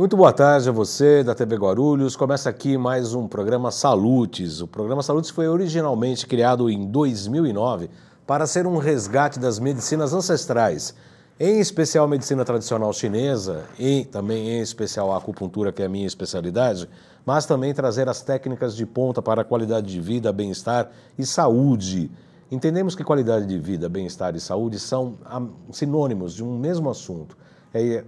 Muito boa tarde a você da TV Guarulhos. Começa aqui mais um programa Salutes. O programa Salutes foi originalmente criado em 2009 para ser um resgate das medicinas ancestrais, em especial a medicina tradicional chinesa e também em especial a acupuntura, que é a minha especialidade, mas também trazer as técnicas de ponta para a qualidade de vida, bem-estar e saúde. Entendemos que qualidade de vida, bem-estar e saúde são sinônimos de um mesmo assunto. É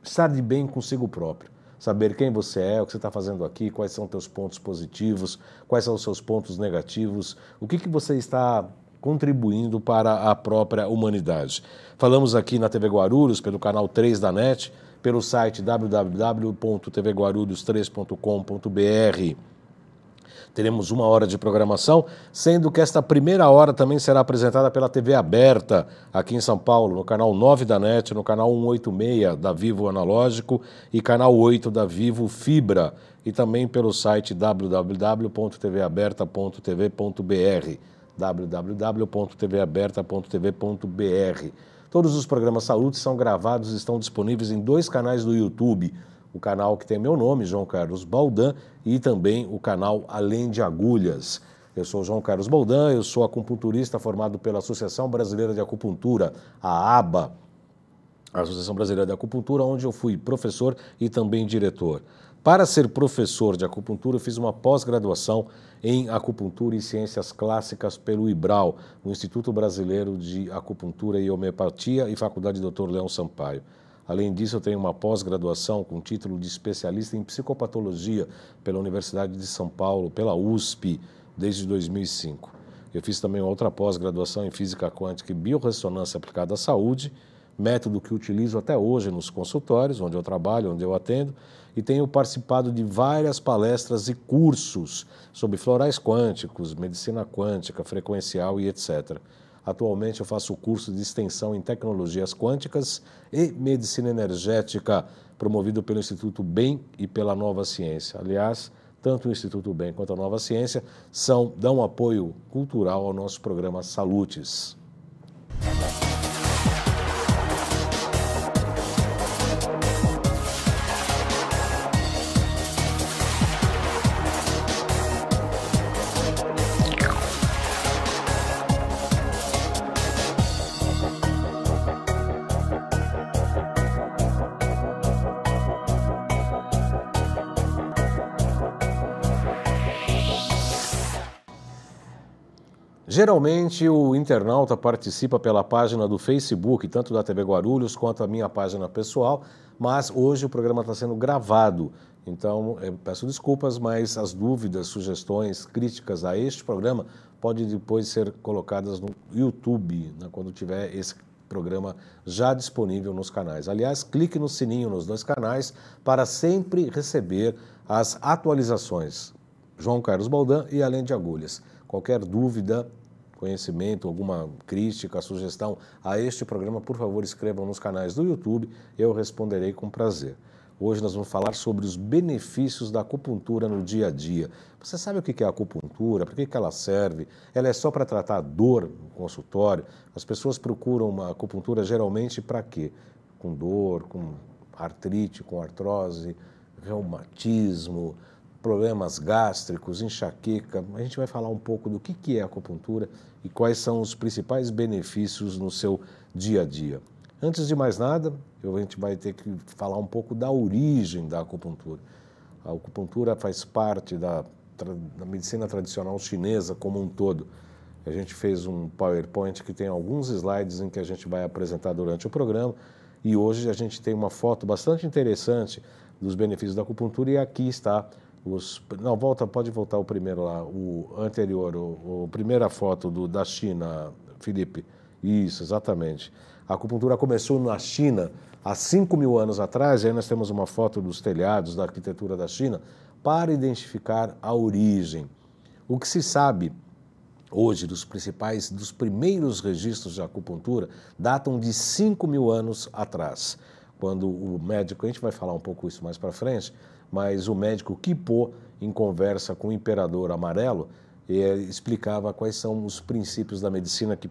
estar de bem consigo próprio, saber quem você é, o que você está fazendo aqui, quais são os seus pontos positivos, quais são os seus pontos negativos, o que você está contribuindo para a própria humanidade. Falamos aqui na TV Guarulhos, pelo canal 3 da NET, pelo site www.tvguarulhos3.com.br. Teremos 1 hora de programação, sendo que esta primeira hora também será apresentada pela TV aberta, aqui em São Paulo, no canal 9 da NET, no canal 186 da Vivo Analógico e canal 8 da Vivo Fibra, e também pelo site www.tvaberta.tv.br, www.tvaberta.tv.br. Todos os programas Saúde são gravados e estão disponíveis em 2 canais do YouTube. O canal que tem meu nome, João Carlos Baldan, e também o canal Além de Agulhas. Eu sou João Carlos Baldan, eu sou acupunturista formado pela Associação Brasileira de Acupuntura, a ABA, a Associação Brasileira de Acupuntura, onde eu fui professor e também diretor. Para ser professor de acupuntura, eu fiz uma pós-graduação em acupuntura e ciências clássicas pelo IBRAU, o Instituto Brasileiro de Acupuntura e Homeopatia, e Faculdade Dr. Leão Sampaio. Além disso, eu tenho uma pós-graduação com título de especialista em psicopatologia pela Universidade de São Paulo, pela USP, desde 2005. Eu fiz também outra pós-graduação em física quântica e biorressonância aplicada à saúde, método que utilizo até hoje nos consultórios, onde eu trabalho, onde eu atendo, e tenho participado de várias palestras e cursos sobre florais quânticos, medicina quântica, frequencial e etc. Atualmente eu faço o curso de extensão em tecnologias quânticas e medicina energética, promovido pelo Instituto BEM e pela Nova Ciência. Aliás, tanto o Instituto BEM quanto a Nova Ciência dão apoio cultural ao nosso programa Salutes. Geralmente o internauta participa pela página do Facebook, tanto da TV Guarulhos quanto a minha página pessoal, mas hoje o programa está sendo gravado. Então eu peço desculpas, mas as dúvidas, sugestões, críticas a este programa podem depois ser colocadas no YouTube, né, quando tiver esse programa já disponível nos canais. Aliás, clique no sininho nos 2 canais para sempre receber as atualizações. João Carlos Baldan e Além de Agulhas. Qualquer dúvida, conhecimento, alguma crítica, sugestão a este programa, por favor, escrevam nos canais do YouTube, eu responderei com prazer. Hoje nós vamos falar sobre os benefícios da acupuntura no dia a dia. Você sabe o que é a acupuntura? Para que ela serve? Ela é só para tratar dor no consultório? As pessoas procuram uma acupuntura geralmente para quê? Com dor, com artrite, com artrose, reumatismo, problemas gástricos, enxaqueca. A gente vai falar um pouco do que é a acupuntura e quais são os principais benefícios no seu dia a dia. Antes de mais nada, a gente vai ter que falar um pouco da origem da acupuntura. A acupuntura faz parte da medicina tradicional chinesa como um todo. A gente fez um PowerPoint que tem alguns slides em que a gente vai apresentar durante o programa, e hoje a gente tem uma foto bastante interessante dos benefícios da acupuntura, e aqui está Não, pode voltar o primeiro lá, o anterior, a primeira foto da China, Felipe. Isso, exatamente. A acupuntura começou na China há 5.000 anos atrás, e aí nós temos uma foto dos telhados da arquitetura da China para identificar a origem. O que se sabe hoje dos primeiros registros de acupuntura datam de 5.000 anos atrás, quando o médico, a gente vai falar um pouco isso mais para frente, mas o médico Qipo, em conversa com o Imperador Amarelo, explicava quais são os princípios da medicina que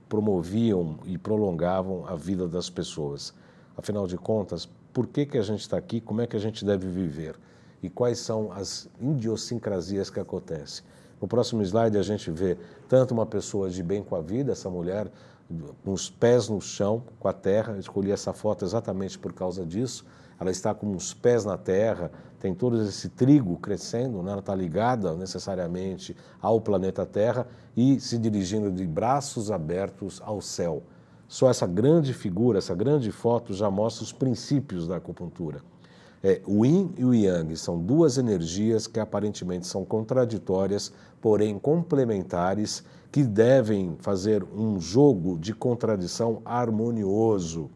promoviam e prolongavam a vida das pessoas. Afinal de contas, por que a gente está aqui, como é que a gente deve viver e quais são as idiosincrasias que acontecem. No próximo slide a gente vê tanto uma pessoa de bem com a vida, essa mulher com os pés no chão, com a terra. Eu escolhi essa foto exatamente por causa disso. Ela está com os pés na terra, tem todo esse trigo crescendo, né? Ela está ligada necessariamente ao planeta Terra e se dirigindo de braços abertos ao céu. Só essa grande figura, essa grande foto já mostra os princípios da acupuntura. O Yin e o Yang são duas energias que aparentemente são contraditórias, porém complementares, que devem fazer um jogo de contradição harmonioso.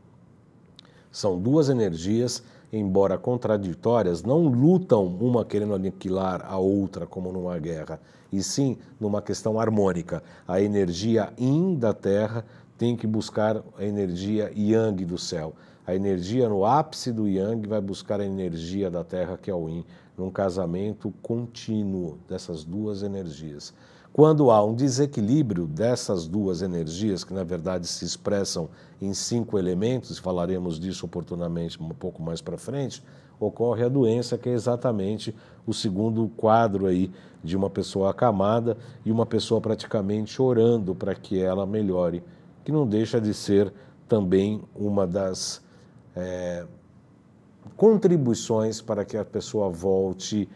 São duas energias, embora contraditórias, não lutam uma querendo aniquilar a outra como numa guerra, e sim numa questão harmônica. A energia Yin da Terra tem que buscar a energia Yang do céu. A energia no ápice do Yang vai buscar a energia da Terra, que é o Yin, num casamento contínuo dessas duas energias. Quando há um desequilíbrio dessas duas energias, que na verdade se expressam em 5 elementos, falaremos disso oportunamente um pouco mais para frente, ocorre a doença, que é exatamente o segundo quadro aí de uma pessoa acamada e uma pessoa praticamente orando para que ela melhore, que não deixa de ser também uma das contribuições para que a pessoa volte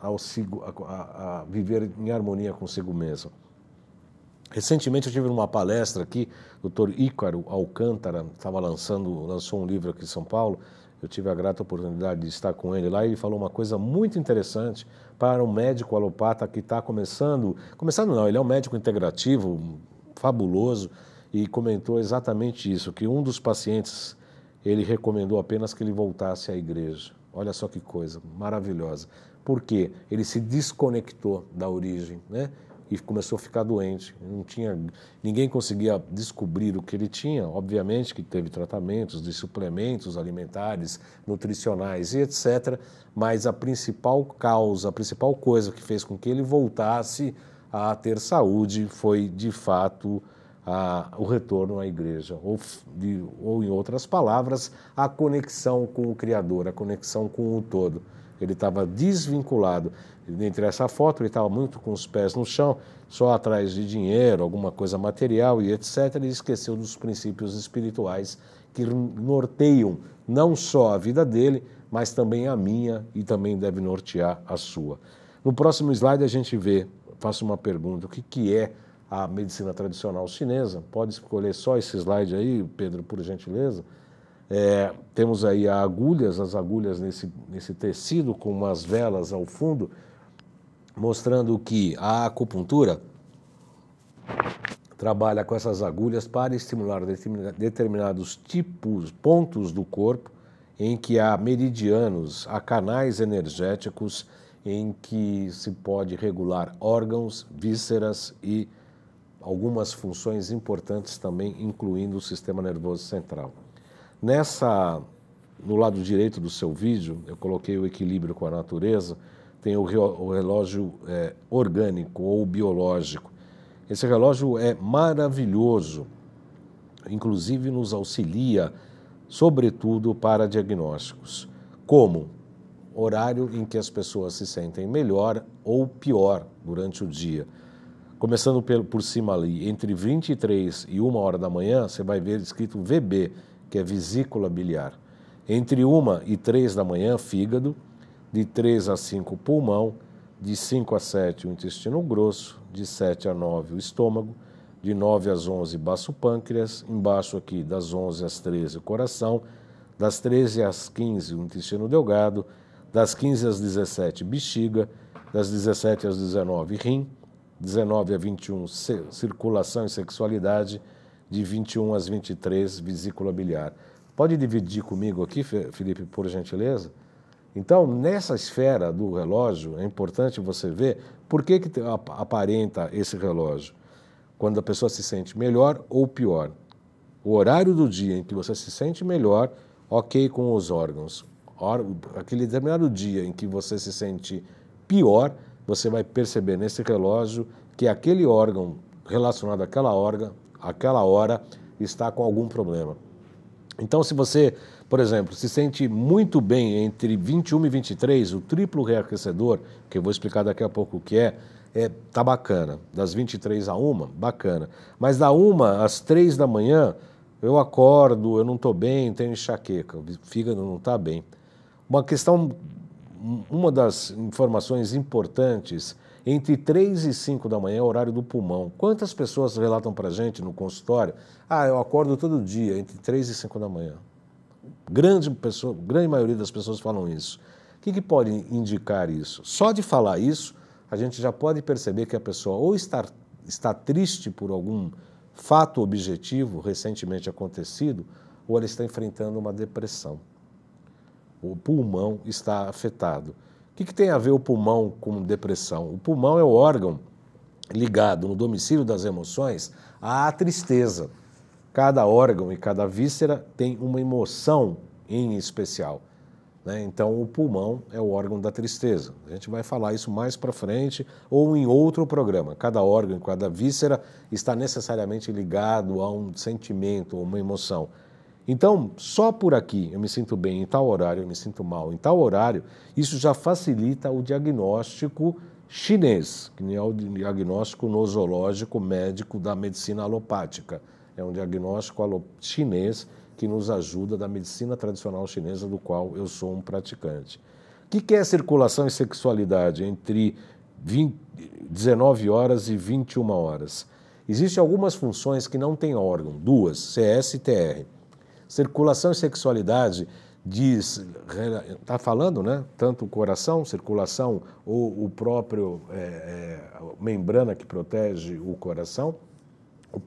a viver em harmonia consigo mesma. Recentemente eu tive uma palestra aqui, o Dr. Ícaro Alcântara lançou um livro aqui em São Paulo. Eu tive a grata oportunidade de estar com ele lá e ele falou uma coisa muito interessante para um médico alopata que está começando não, ele é um médico integrativo, fabuloso, e comentou exatamente isso, que um dos pacientes, ele recomendou apenas que ele voltasse à igreja. Olha só que coisa maravilhosa. Por quê? Ele se desconectou da origem, né? E começou a ficar doente. Ninguém conseguia descobrir o que ele tinha. Obviamente que teve tratamentos de suplementos alimentares, nutricionais e etc. Mas a principal causa, a principal coisa que fez com que ele voltasse a ter saúde foi, de fato, o retorno à igreja, ou em outras palavras, a conexão com o Criador, a conexão com o todo. Ele estava desvinculado. Entre essa foto, ele estava muito com os pés no chão, só atrás de dinheiro, alguma coisa material e etc. Ele esqueceu dos princípios espirituais que norteiam não só a vida dele, mas também a minha e também deve nortear a sua. No próximo slide a gente vê, faço uma pergunta, o que é a medicina tradicional chinesa? Pode escolher só esse slide aí, Pedro, por gentileza. Temos aí as agulhas nesse tecido com umas velas ao fundo, mostrando que a acupuntura trabalha com essas agulhas para estimular determinados pontos do corpo em que há meridianos, há canais energéticos em que se pode regular órgãos, vísceras e algumas funções importantes também, incluindo o sistema nervoso central. No lado direito do seu vídeo, eu coloquei o equilíbrio com a natureza, tem o relógio orgânico ou biológico. Esse relógio é maravilhoso, inclusive nos auxilia, sobretudo para diagnósticos, como horário em que as pessoas se sentem melhor ou pior durante o dia. Começando por cima ali, entre 23 e 1 hora da manhã, você vai ver escrito VB, que é vesícula biliar. Entre 1 e 3 da manhã, fígado. De 3 a 5, pulmão. De 5 a 7, o intestino grosso. De 7 a 9, o estômago. De 9 às 11, baço pâncreas. Embaixo aqui, das 11 às 13, o coração. Das 13 às 15, o intestino delgado. Das 15 às 17, bexiga. Das 17 às 19, rim. 19 a 21, circulação e sexualidade. De 21 às 23, vesícula biliar. Pode dividir comigo aqui, Felipe, por gentileza? Então, nessa esfera do relógio, é importante você ver por que aparenta esse relógio. Quando a pessoa se sente melhor ou pior. O horário do dia em que você se sente melhor, ok com os órgãos. Aquele determinado dia em que você se sente pior, você vai perceber nesse relógio que aquele órgão relacionado àquela hora está com algum problema. Então, se você, por exemplo, se sente muito bem entre 21 e 23, o triplo reaquecedor, que eu vou explicar daqui a pouco o que tá bacana. Das 23 a 1, bacana. Mas da 1 às 3 da manhã, eu acordo, eu não estou bem, tenho enxaqueca, o fígado não está bem. Uma das informações importantes, entre 3 e 5 da manhã é o horário do pulmão. Quantas pessoas relatam para a gente no consultório? Ah, eu acordo todo dia, entre 3 e 5 da manhã. Grande maioria das pessoas falam isso. O que pode indicar isso? Só de falar isso, a gente já pode perceber que a pessoa ou está triste por algum fato objetivo recentemente acontecido, ou ela está enfrentando uma depressão. O pulmão está afetado. O que tem a ver o pulmão com depressão? O pulmão é o órgão ligado no domicílio das emoções à tristeza. Cada órgão e cada víscera tem uma emoção em especial, né? Então, o pulmão é o órgão da tristeza. A gente vai falar isso mais para frente ou em outro programa. Cada órgão e cada víscera está necessariamente ligado a um sentimento ou uma emoção. Então, só por aqui eu me sinto bem em tal horário, eu me sinto mal em tal horário, isso já facilita o diagnóstico chinês, que é o diagnóstico nosológico médico da medicina alopática. É um diagnóstico chinês que nos ajuda da medicina tradicional chinesa, do qual eu sou um praticante. O que é circulação e sexualidade entre 19 horas e 21 horas? Existem algumas funções que não têm órgão, duas, CS e TR. Circulação e sexualidade diz, está falando, né? Tanto o coração, circulação, ou o próprio membrana que protege o coração,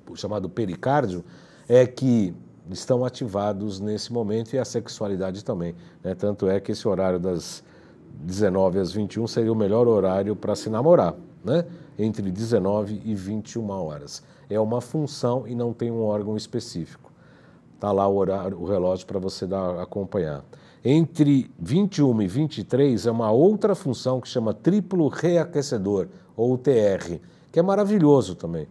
o chamado pericárdio, é que estão ativados nesse momento e a sexualidade também, né? Tanto é que esse horário das 19 às 21 seria o melhor horário para se namorar, né? Entre 19 e 21 horas. É uma função e não tem um órgão específico. Está lá o horário, o relógio para você acompanhar. Entre 21 e 23 é uma outra função que chama triplo reaquecedor, ou TR, que é maravilhoso também.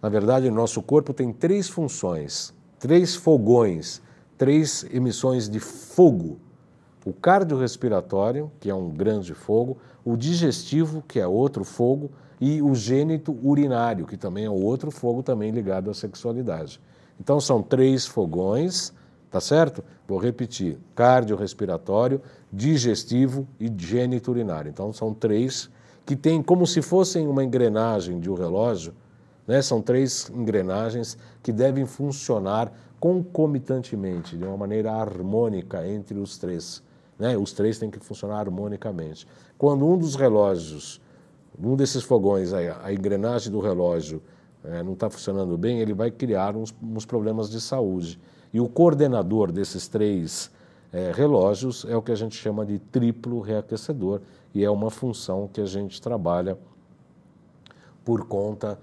Na verdade, o nosso corpo tem 3 funções, 3 fogões, 3 emissões de fogo. O cardiorrespiratório, que é um grande fogo, o digestivo, que é outro fogo, e o gênito urinário, que também é outro fogo também ligado à sexualidade. Então, são 3 fogões, tá certo? Vou repetir, cardiorrespiratório, digestivo e gênito urinário. Então, são 3 que têm como se fossem uma engrenagem de um relógio, né? São 3 engrenagens que devem funcionar concomitantemente, de uma maneira harmônica entre os 3. Né? Os 3 têm que funcionar harmonicamente. Quando um dos relógios, um desses fogões, a engrenagem do relógio, não está funcionando bem, ele vai criar uns problemas de saúde. E o coordenador desses 3 relógios é o que a gente chama de triplo reaquecedor, e é uma função que a gente trabalha por conta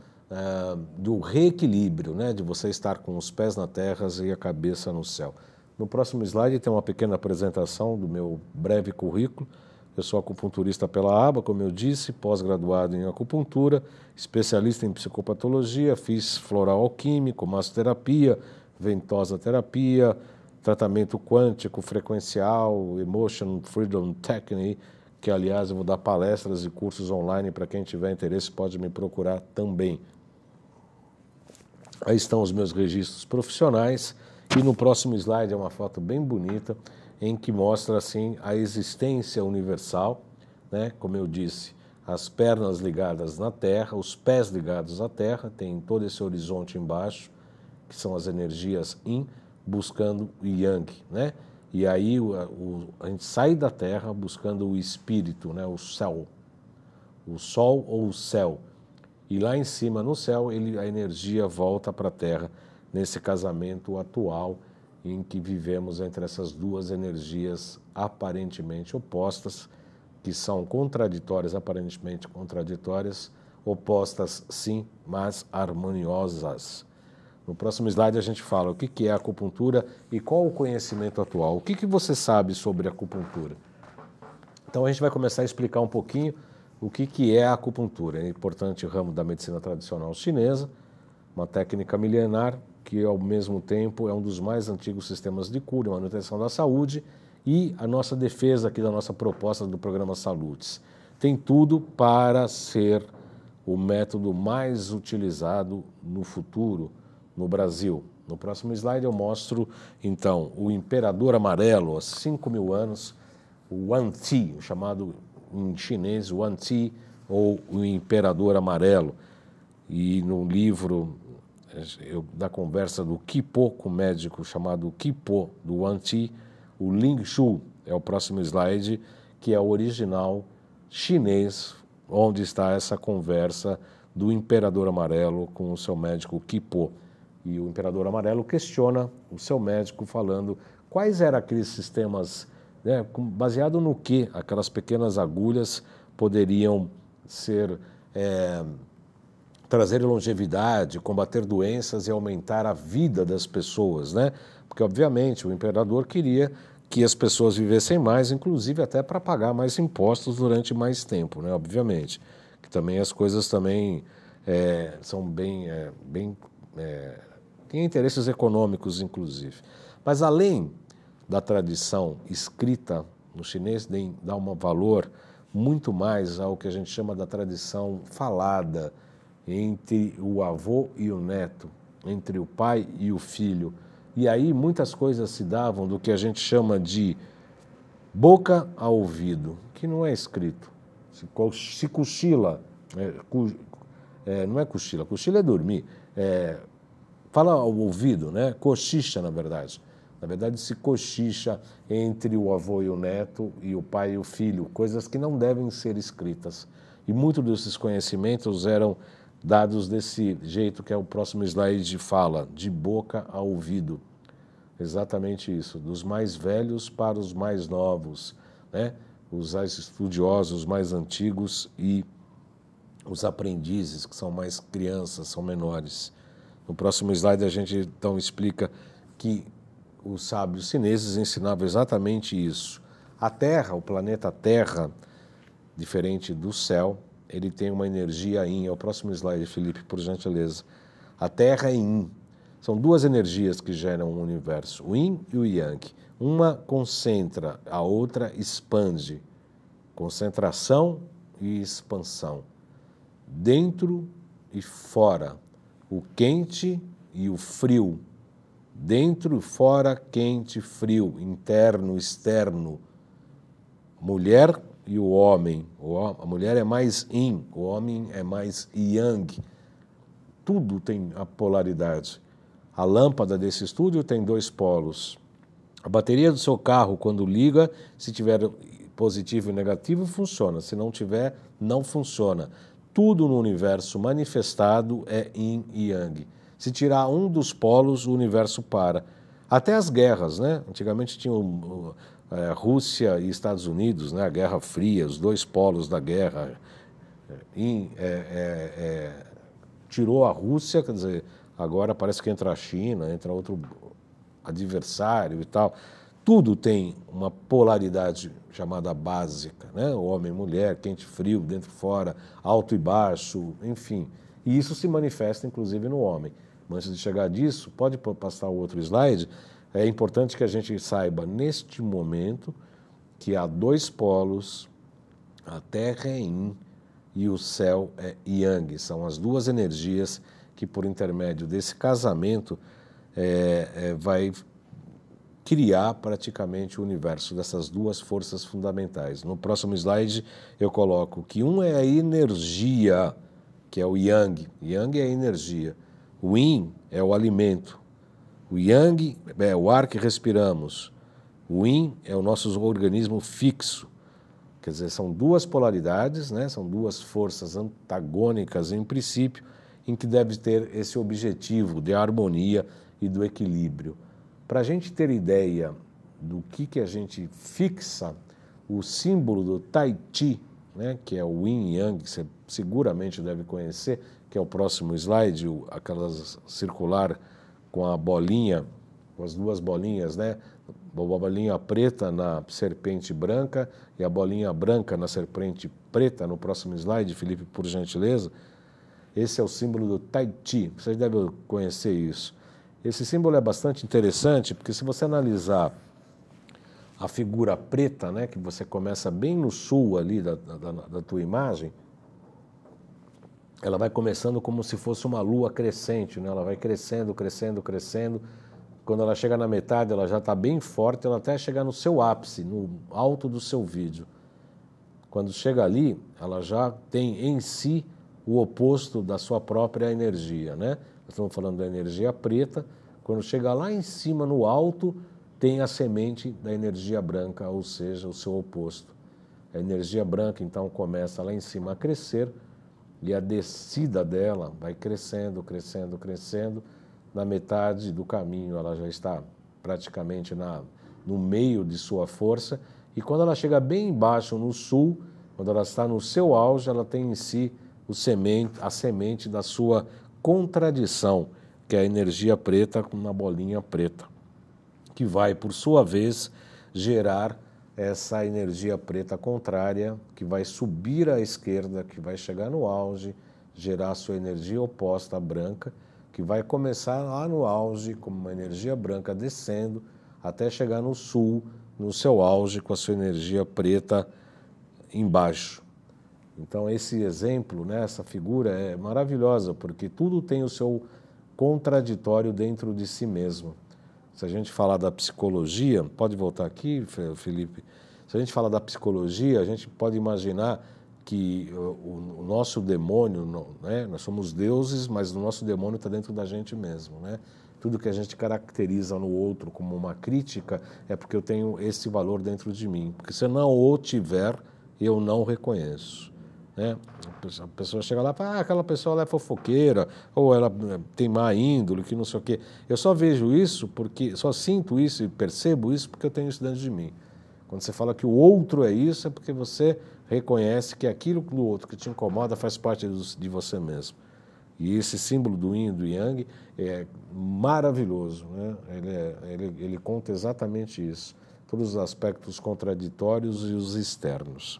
do reequilíbrio, né, de você estar com os pés na terra e a cabeça no céu. No próximo slide tem uma pequena apresentação do meu breve currículo. Eu sou acupunturista pela aba, como eu disse, pós-graduado em acupuntura, especialista em psicopatologia, fiz floral alquímico, massoterapia, ventosa terapia, tratamento quântico, frequencial, Emotion Freedom Technique, que aliás eu vou dar palestras e cursos online para quem tiver interesse, pode me procurar também. Aí estão os meus registros profissionais e no próximo slide é uma foto bem bonita, em que mostra assim a existência universal, né? Como eu disse, as pernas ligadas na Terra, os pés ligados à Terra, tem todo esse horizonte embaixo, que são as energias Yin, buscando o Yang, né? E aí a gente sai da Terra buscando o espírito, né? O céu, o sol ou o céu. E lá em cima, no céu, a energia volta para a Terra, nesse casamento atual em que vivemos entre essas 2 energias aparentemente opostas, que são contraditórias, aparentemente contraditórias, opostas sim, mas harmoniosas. No próximo slide a gente fala o que é a acupuntura e qual o conhecimento atual. O que você sabe sobre a acupuntura? Então a gente vai começar a explicar um pouquinho o que é a acupuntura. É um importante ramo da medicina tradicional chinesa, uma técnica milenar que ao mesmo tempo é um dos mais antigos sistemas de cura e manutenção da saúde, e a nossa defesa aqui da nossa proposta do programa Salutes. Tem tudo para ser o método mais utilizado no futuro no Brasil. No próximo slide eu mostro, então, o Imperador Amarelo, há 5.000 anos, o Wan Ti, chamado em chinês Wan Ti, ou o Imperador Amarelo. E no livro da conversa do Qipo com o médico chamado Qipo, do Wan Ti, o Ling Shu é o próximo slide, que é o original chinês, onde está essa conversa do Imperador Amarelo com o seu médico Qipo. E o Imperador Amarelo questiona o seu médico falando quais eram aqueles sistemas, né, baseado no que aquelas pequenas agulhas poderiam ser, trazer longevidade, combater doenças e aumentar a vida das pessoas, né? Porque, obviamente, o imperador queria que as pessoas vivessem mais, inclusive até para pagar mais impostos durante mais tempo, né? Obviamente, que também as coisas também são têm interesses econômicos, inclusive. Mas além da tradição escrita no chinês, dá um valor muito mais ao que a gente chama da tradição falada entre o avô e o neto, entre o pai e o filho. E aí muitas coisas se davam do que a gente chama de boca a ouvido, que não é escrito. Se cochila, não é cochila, cochila é dormir, fala ao ouvido, né? Cochicha, na verdade. Na verdade, se cochicha entre o avô e o neto, e o pai e o filho, coisas que não devem ser escritas. E muitos desses conhecimentos eram dados desse jeito que é o próximo slide fala, de boca a ouvido. Exatamente isso, dos mais velhos para os mais novos, né? Os estudiosos mais antigos e os aprendizes, que são mais crianças, são menores. No próximo slide a gente então explica que os sábios chineses ensinavam exatamente isso. A Terra, o planeta Terra, diferente do céu, ele tem uma energia Yin. É o próximo slide, Felipe, por gentileza. A Terra é Yin. São duas energias que geram o universo, o Yin e o Yang. Uma concentra, a outra expande. Concentração e expansão. Dentro e fora. O quente e o frio. Dentro e fora, quente e frio. Interno, externo. Mulher e o homem. A mulher é mais Yin, o homem é mais Yang. Tudo tem a polaridade. A lâmpada desse estúdio tem dois polos. A bateria do seu carro, quando liga, se tiver positivo e negativo, funciona. Se não tiver, não funciona. Tudo no universo manifestado é Yin e Yang. Se tirar um dos polos, o universo para. Até as guerras, né? Antigamente tinham Rússia e Estados Unidos, né? A Guerra Fria, os dois polos da guerra. Tirou a Rússia, quer dizer, agora parece que entra a China, entra outro adversário e tal. Tudo tem uma polaridade chamada básica, né? O homem e mulher, quente e frio, dentro e fora, alto e baixo, enfim. E isso se manifesta, inclusive, no homem. Mas antes de chegar disso, pode passar o outro slide, é importante que a gente saiba, neste momento, que há dois polos, a Terra é Yin e o céu é Yang. São as duas energias que, por intermédio desse casamento, vai criar praticamente o universo dessas duas forças fundamentais. No próximo slide eu coloco que um é a energia, que é o Yang. Yang é a energia. O Yin é o alimento. O Yang é o ar que respiramos. O Yin é o nosso organismo fixo. Quer dizer, são duas polaridades, né? São duas forças antagônicas em princípio, em que deve ter esse objetivo de harmonia e do equilíbrio. Para a gente ter ideia do que a gente fixa, o símbolo do Tai Chi, né, que é o Yin Yang, que você seguramente deve conhecer, que é o próximo slide, aquela circular com a bolinha, com as duas bolinhas, né? A bolinha preta na serpente branca e a bolinha branca na serpente preta, no próximo slide, Felipe, por gentileza. Esse é o símbolo do Tai Chi, vocês devem conhecer isso. Esse símbolo é bastante interessante, porque se você analisar a figura preta, né, que você começa bem no sul ali da tua imagem, ela vai começando como se fosse uma lua crescente, né? Ela vai crescendo, crescendo, crescendo. Quando ela chega na metade, ela já está bem forte, ela até chegar no seu ápice, no alto do seu vídeo. Quando chega ali, ela já tem em si o oposto da sua própria energia, né? Nós estamos falando da energia preta. Quando chega lá em cima, no alto, tem a semente da energia branca, ou seja, o seu oposto. A energia branca, então, começa lá em cima a crescer e a descida dela vai crescendo, crescendo, crescendo. Na metade do caminho, ela já está praticamente no meio de sua força. E quando ela chega bem embaixo, no sul, quando ela está no seu auge, ela tem em si a semente da sua contradição, que é a energia preta com uma bolinha preta, que vai, por sua vez, gerar essa energia preta contrária, que vai subir à esquerda, que vai chegar no auge, gerar a sua energia oposta, branca, que vai começar lá no auge, como uma energia branca descendo, até chegar no sul, no seu auge, com a sua energia preta embaixo. Então, esse exemplo, né, essa figura é maravilhosa, porque tudo tem o seu contraditório dentro de si mesmo. Se a gente falar da psicologia, pode voltar aqui, Felipe? Se a gente falar da psicologia, a gente pode imaginar que o nosso demônio, né, nós somos deuses, mas o nosso demônio está dentro da gente mesmo, né? Tudo que a gente caracteriza no outro como uma crítica é porque eu tenho esse valor dentro de mim. Porque se eu não o tiver, eu não reconheço. Né? A pessoa chega lá e fala, aquela pessoa ela é fofoqueira, ou ela tem má índole, que não sei o quê. Eu só vejo isso, só sinto isso e percebo isso porque eu tenho isso dentro de mim. Quando você fala que o outro é isso, é porque você reconhece que aquilo do outro que te incomoda faz parte de você mesmo. E esse símbolo do yin e do yang é maravilhoso, né? Ele conta exatamente isso, todos os aspectos contraditórios e os externos.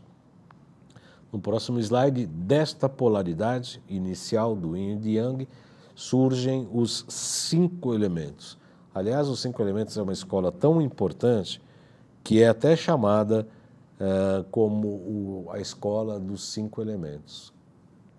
No próximo slide, desta polaridade inicial do yin e do yang, surgem os 5 elementos. Aliás, os 5 elementos é uma escola tão importante que é até chamada como a escola dos 5 elementos.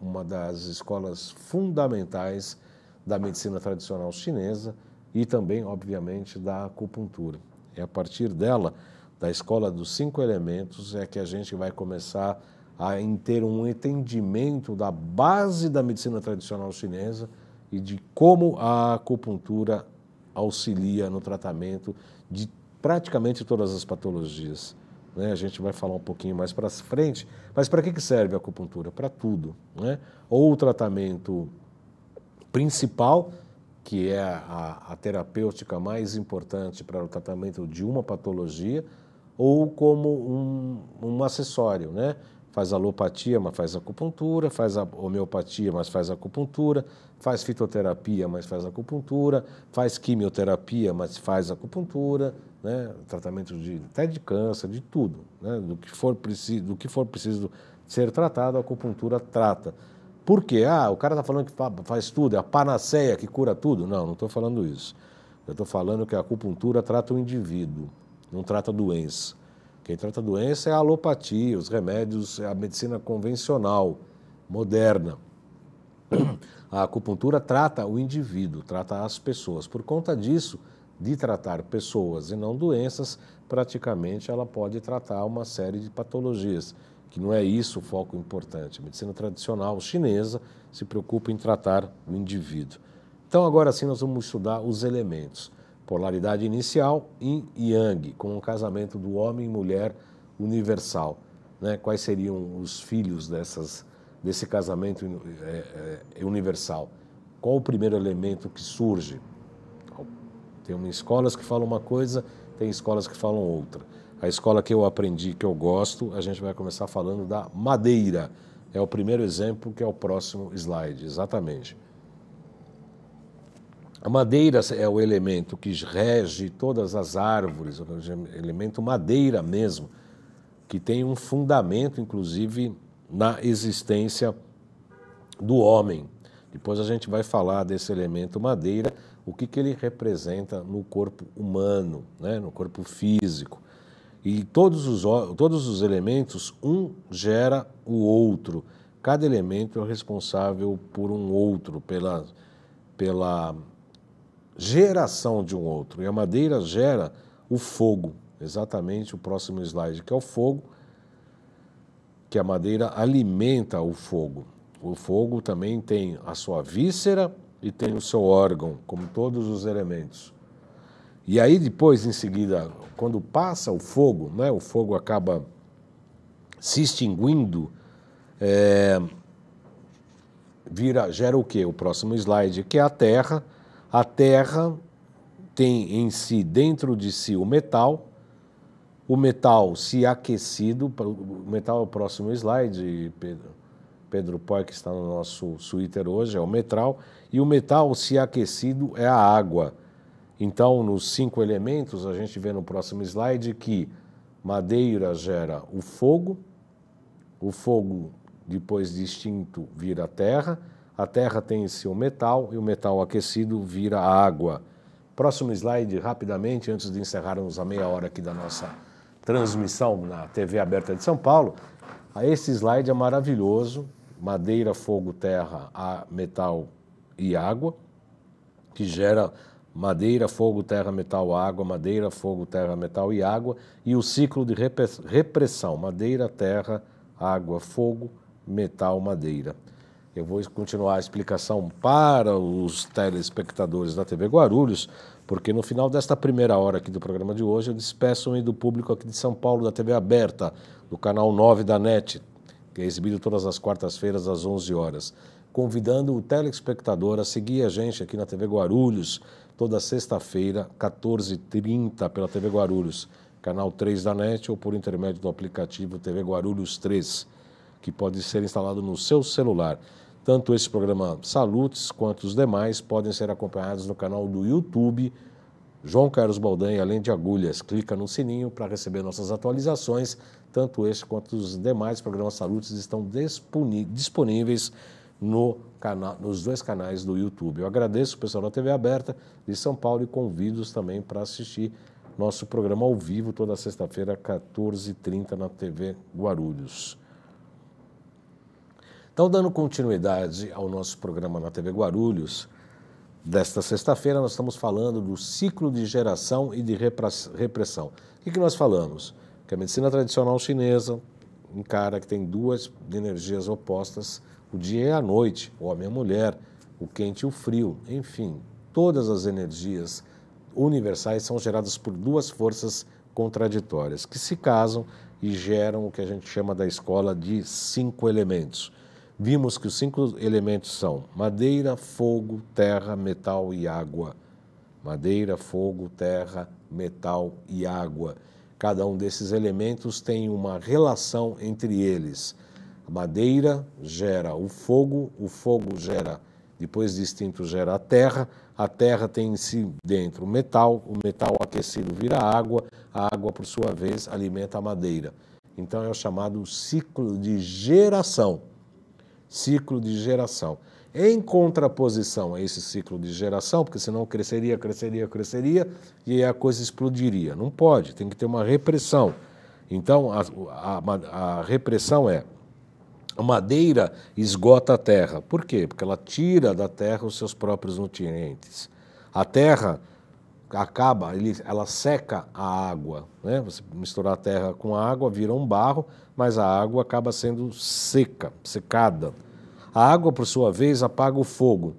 Uma das escolas fundamentais da medicina tradicional chinesa e também, obviamente, da acupuntura. É a partir dela, da escola dos 5 elementos, é que a gente vai começar a ter um entendimento da base da medicina tradicional chinesa e de como a acupuntura auxilia no tratamento de praticamente todas as patologias. A gente vai falar um pouquinho mais para frente, mas para que serve a acupuntura? Para tudo, né? Ou o tratamento principal, que é a terapêutica mais importante para o tratamento de uma patologia, ou como um acessório, né? Faz alopatia, mas faz acupuntura, faz a homeopatia, mas faz acupuntura, faz fitoterapia, mas faz acupuntura, faz quimioterapia, mas faz acupuntura, né? Tratamento até de câncer, de tudo, né? Do que for preciso ser tratado, a acupuntura trata. Por quê? O cara está falando que faz tudo, é a panaceia que cura tudo. Não estou falando isso. Eu estou falando que a acupuntura trata o indivíduo, não trata a doença. Quem trata a doença é a alopatia, os remédios, é a medicina convencional, moderna. A acupuntura trata o indivíduo, trata as pessoas. Por conta disso, de tratar pessoas e não doenças, praticamente ela pode tratar uma série de patologias, que não é isso o foco importante. A medicina tradicional chinesa se preocupa em tratar o indivíduo. Então, agora sim, nós vamos estudar os elementos. Polaridade inicial, yin e yang, com um casamento do homem e mulher universal. Né? Quais seriam os filhos desse casamento universal? Qual o primeiro elemento que surge? Tem escolas que falam uma coisa, tem escolas que falam outra. A escola que eu aprendi, que eu gosto, a gente vai começar falando da madeira. É o primeiro exemplo, que é o próximo slide, exatamente. A madeira é o elemento que rege todas as árvores, o elemento madeira mesmo, que tem um fundamento, inclusive, na existência do homem. Depois a gente vai falar desse elemento madeira, o que ele representa no corpo humano, né? No corpo físico. E todos os elementos, um gera o outro. Cada elemento é responsável por um outro, pela geração de um outro. E a madeira gera o fogo, exatamente o próximo slide, que é o fogo, que a madeira alimenta o fogo. O fogo também tem a sua víscera e tem o seu órgão, como todos os elementos. E aí depois, em seguida, quando passa o fogo, né, o fogo acaba se extinguindo, gera o quê? O próximo slide, que é a terra. A terra tem em si, dentro de si, o metal se aquecido, o metal é o próximo slide, Pedro Poi, que está no nosso Twitter hoje, é o metal, e o metal se aquecido é a água. Então, nos 5 elementos, a gente vê no próximo slide que madeira gera o fogo, depois de extinto, vira a terra tem em si o metal, e o metal aquecido vira água. Próximo slide, rapidamente, antes de encerrarmos a meia hora aqui da nossa transmissão na TV aberta de São Paulo. Esse slide é maravilhoso, madeira, fogo, terra, metal e água, que gera madeira, fogo, terra, metal, água, madeira, fogo, terra, metal e água, e o ciclo de repressão, madeira, terra, água, fogo, metal, madeira. Eu vou continuar a explicação para os telespectadores da TV Guarulhos, porque no final desta primeira hora aqui do programa de hoje, eu despeço-me do público aqui de São Paulo, da TV Aberta, do canal 9 da NET, que é exibido todas as quartas-feiras às 11 horas, convidando o telespectador a seguir a gente aqui na TV Guarulhos, toda sexta-feira, 14h30, pela TV Guarulhos, canal 3 da NET, ou por intermédio do aplicativo TV Guarulhos 3, que pode ser instalado no seu celular. Tanto esse programa Salutes quanto os demais podem ser acompanhados no canal do YouTube João Carlos Baldan, além de agulhas. Clica no sininho para receber nossas atualizações. Tanto esse quanto os demais programas Salutes estão disponíveis nos 2 canais do YouTube. Eu agradeço o pessoal da TV Aberta de São Paulo e convido-os também para assistir nosso programa ao vivo toda sexta-feira, 14h30, na TV Guarulhos. Então, dando continuidade ao nosso programa na TV Guarulhos, desta sexta-feira nós estamos falando do ciclo de geração e de repressão. O que nós falamos? Que a medicina tradicional chinesa encara que tem 2 energias opostas, o dia e a noite, o homem e a mulher, o quente e o frio, enfim, todas as energias universais são geradas por 2 forças contraditórias, que se casam e geram o que a gente chama da escola de 5 elementos. Vimos que os 5 elementos são madeira, fogo, terra, metal e água. Madeira, fogo, terra, metal e água. Cada um desses elementos tem uma relação entre eles. A madeira gera o fogo gera, depois de extinto, gera a terra tem em si dentro o metal aquecido vira água, a água, por sua vez, alimenta a madeira. Então é o chamado ciclo de geração. Ciclo de geração. Em contraposição a esse ciclo de geração, porque senão cresceria, e aí a coisa explodiria. Não pode, tem que ter uma repressão. Então, a repressão é: a madeira esgota a terra. Por quê? Porque ela tira da terra os seus próprios nutrientes. A terra ela seca a água, né? Você misturar a terra com a água, vira um barro, mas a água acaba sendo secada. A água, por sua vez, apaga o fogo.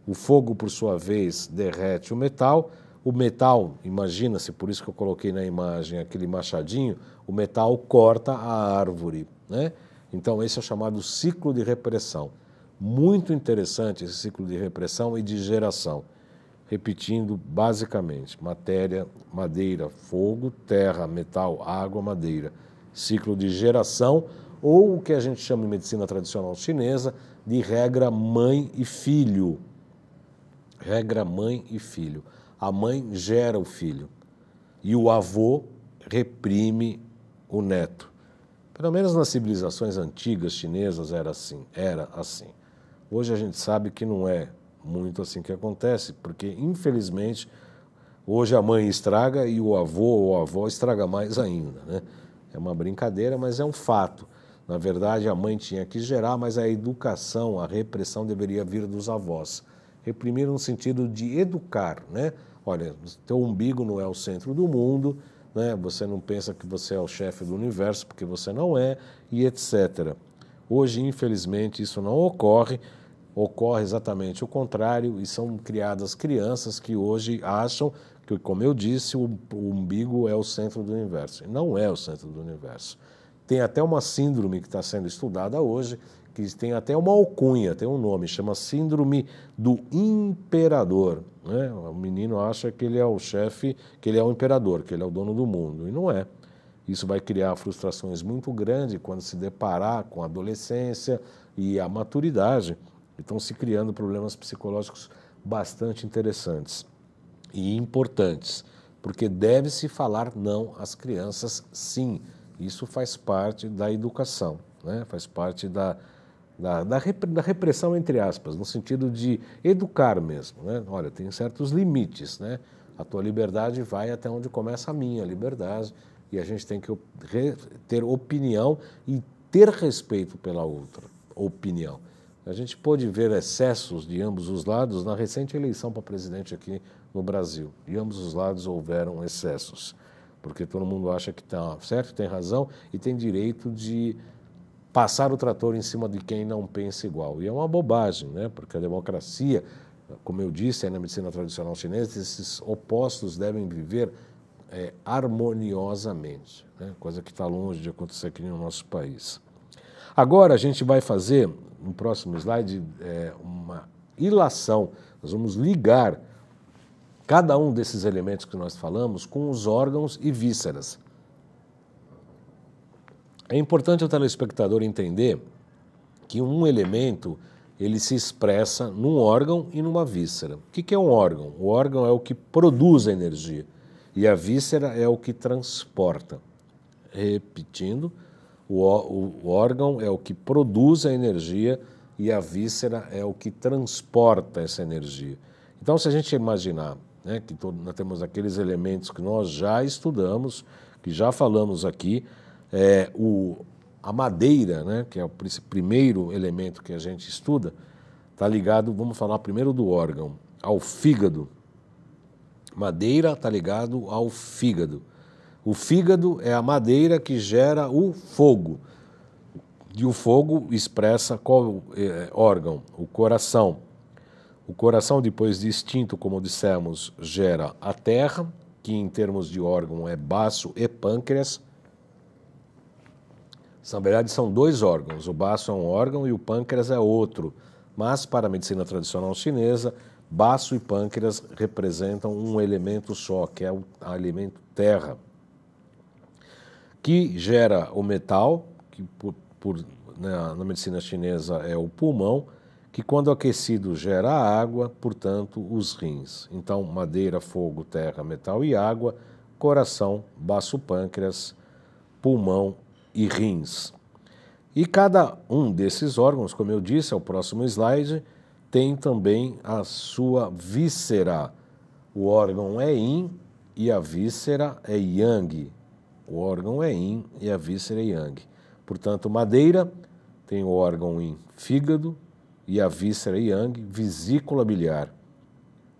O fogo, por sua vez, derrete o metal. O metal, imagina-se, por isso que eu coloquei na imagem aquele machadinho, o metal corta a árvore, né? Então esse é o chamado ciclo de repressão. Muito interessante esse ciclo de repressão e de geração. Repetindo basicamente: madeira, fogo, terra, metal, água, madeira. Ciclo de geração, ou o que a gente chama em medicina tradicional chinesa de regra mãe e filho. Regra mãe e filho. A mãe gera o filho e o avô reprime o neto. Pelo menos nas civilizações antigas chinesas era assim. Hoje a gente sabe que não é muito assim que acontece, porque infelizmente hoje a mãe estraga e o avô ou a avó estraga mais ainda, né? É uma brincadeira, mas é um fato. Na verdade, a mãe tinha que gerar, mas a educação, a repressão deveria vir dos avós. Reprimir no sentido de educar, né? Olha, teu umbigo não é o centro do mundo, né? Você não pensa que você é o chefe do universo, porque você não é, e etc. Hoje, infelizmente, isso não ocorre. Ocorre exatamente o contrário e são criadas crianças que hoje acham que, como eu disse, o umbigo é o centro do universo. E não é o centro do universo. Tem até uma síndrome que está sendo estudada hoje, que tem até uma alcunha, tem um nome, chama Síndrome do Imperador, né? O menino acha que ele é o chefe, que ele é o imperador, que ele é o dono do mundo, e não é. Isso vai criar frustrações muito grandes quando se deparar com a adolescência e a maturidade. Estão se criando problemas psicológicos bastante interessantes e importantes, porque deve-se falar não às crianças, sim. Isso faz parte da educação, né? Faz parte da repressão, entre aspas, no sentido de educar mesmo, né? Olha, tem certos limites, né? A tua liberdade vai até onde começa a minha liberdade e a gente tem que ter opinião e ter respeito pela outra opinião. A gente pôde ver excessos de ambos os lados na recente eleição para presidente aqui no Brasil. De ambos os lados houveram excessos, porque todo mundo acha que está certo, tem razão e tem direito de passar o trator em cima de quem não pensa igual. E é uma bobagem, né? Porque a democracia, como eu disse, na medicina tradicional chinesa, esses opostos devem viver harmoniosamente, né? Coisa que está longe de acontecer aqui no nosso país. Agora a gente vai fazer, no próximo slide, uma ilação. Nós vamos ligar cada um desses elementos que nós falamos com os órgãos e vísceras. É importante o telespectador entender que um elemento ele se expressa num órgão e numa víscera. O que é um órgão? O órgão é o que produz a energia e a víscera é o que transporta. Repetindo, o órgão é o que produz a energia e a víscera é o que transporta essa energia. Então, se a gente imaginar, né, que nós temos aqueles elementos que nós já estudamos, que já falamos aqui, a madeira, né, que é o primeiro elemento que a gente estuda, está ligado, vamos falar primeiro do órgão, ao fígado. Madeira está ligado ao fígado. O fígado é a madeira que gera o fogo. E o fogo expressa qual órgão? O coração. O coração, depois de extinto, como dissemos, gera a terra, que em termos de órgão é baço e pâncreas. Na verdade, são dois órgãos. O baço é um órgão e o pâncreas é outro. Mas, para a medicina tradicional chinesa, baço e pâncreas representam um elemento só, que é o elemento terra, que gera o metal, que na medicina chinesa é o pulmão, que quando aquecido gera a água, portanto, os rins. Então, madeira, fogo, terra, metal e água, coração, baço, pâncreas, pulmão e rins. E cada um desses órgãos, como eu disse, é o próximo slide, tem também a sua víscera. O órgão é yin e a víscera é yang. O órgão é yin e a víscera é yang. Portanto, madeira tem o órgão yin, fígado, e a víscera yang, vesícula biliar.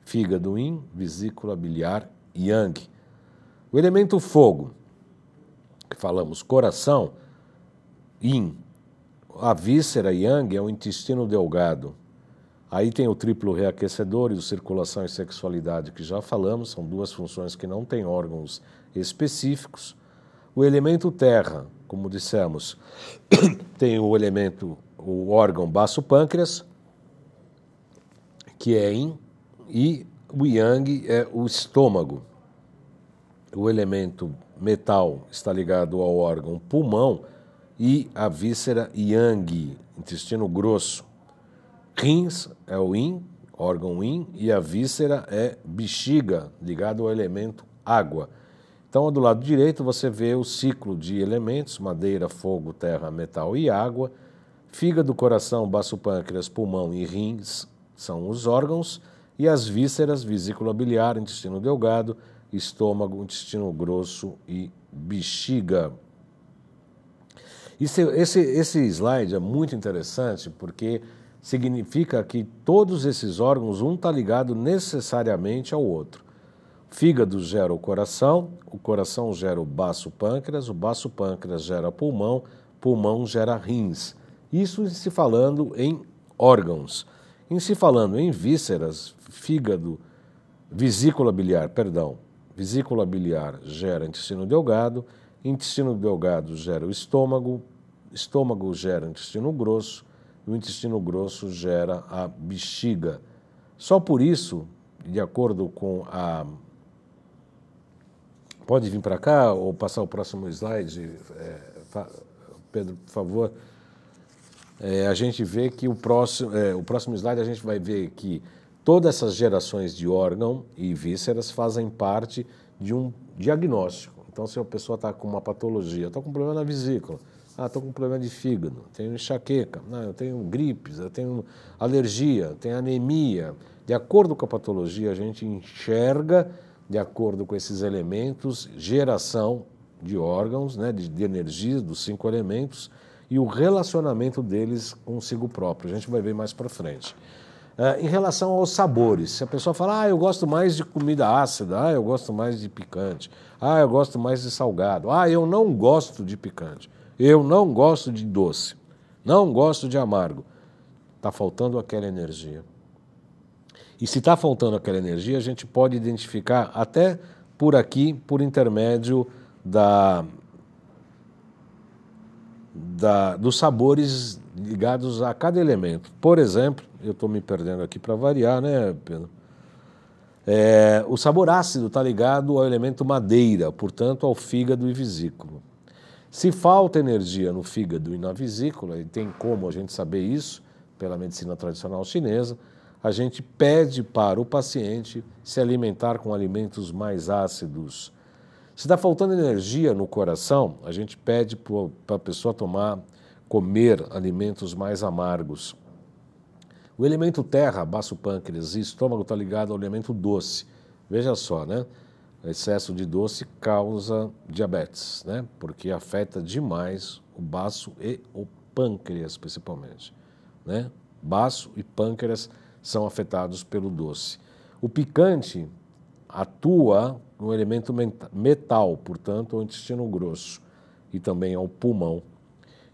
Fígado yin, vesícula biliar yang. O elemento fogo, que falamos coração, yin. A víscera yang é o intestino delgado. Aí tem o triplo reaquecedor e o circulação e sexualidade, que já falamos, são duas funções que não têm órgãos específicos. O elemento terra, como dissemos, tem o órgão baço-pâncreas, que é yin, e o yang é o estômago. O elemento metal está ligado ao órgão pulmão e a víscera yang, intestino grosso. Rins é o yin, órgão yin, e a víscera é bexiga, ligado ao elemento água. Então, do lado direito, você vê o ciclo de elementos, madeira, fogo, terra, metal e água, Fígado, coração, baço, pâncreas, pulmão e rins são os órgãos, e as vísceras, vesícula biliar, intestino delgado, estômago, intestino grosso e bexiga. Esse slide é muito interessante porque significa que todos esses órgãos, um está ligado necessariamente ao outro. Fígado gera o coração gera o baço-pâncreas gera pulmão, pulmão gera rins. Isso se falando em órgãos. Em se falando em vísceras, vesícula biliar gera intestino delgado gera o estômago gera o intestino grosso, e o intestino grosso gera a bexiga. Só por isso, de acordo com a... Pode vir para cá ou passar o próximo slide, Pedro, por favor. A gente vê que o próximo slide a gente vai ver que todas essas gerações de órgão e vísceras fazem parte de um diagnóstico. Então, se a pessoa está com uma patologia, estou com um problema na vesícula, estou com um problema de fígado, tenho enxaqueca, eu tenho gripes, eu tenho alergia, tenho anemia. De acordo com a patologia, a gente enxerga, de acordo com esses elementos, geração de órgãos, de energia dos 5 elementos e o relacionamento deles consigo próprio. A gente vai ver mais para frente. Em relação aos sabores, se a pessoa fala, eu gosto mais de comida ácida, eu gosto mais de picante, eu gosto mais de salgado, eu não gosto de picante, eu não gosto de doce, não gosto de amargo, está faltando aquela energia. E se está faltando aquela energia, a gente pode identificar até por aqui, por intermédio dos sabores ligados a cada elemento. Por exemplo, eu estou me perdendo aqui para variar, né, Pedro? O sabor ácido está ligado ao elemento madeira, portanto, ao fígado e vesícula. Se falta energia no fígado e na vesícula, e tem como a gente saber isso pela medicina tradicional chinesa, a gente pede para o paciente se alimentar com alimentos mais ácidos. Se está faltando energia no coração, a gente pede para a pessoa comer alimentos mais amargos. O elemento terra, baço, pâncreas e estômago está ligado ao elemento doce. Veja só, né? O excesso de doce causa diabetes, né? Porque afeta demais o baço e o pâncreas, principalmente, né? Baço e pâncreas são afetados pelo doce. O picante atua no elemento metal, portanto, ao intestino grosso e também ao pulmão.